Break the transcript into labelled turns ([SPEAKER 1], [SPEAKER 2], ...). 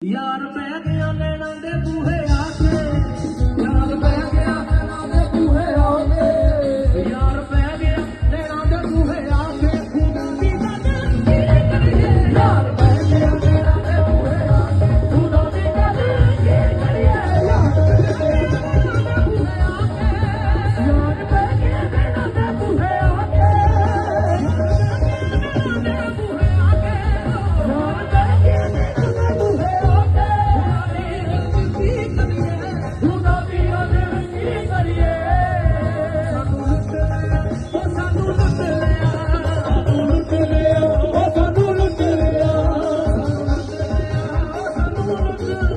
[SPEAKER 1] यार पै गया नैना दे बूहे आके, यार पै गया नैना दे बूहे आके, यार पै गया नैना दे बूहे आके, खुदा दी कदर की करिए। यार पै गया नैना दे बूहे आके, खुदा दी कदर की करिए। यार पै गया नैना दे बूहे आके, यार पै गया नैना दे बूहे आके, यार पै गया Thank you.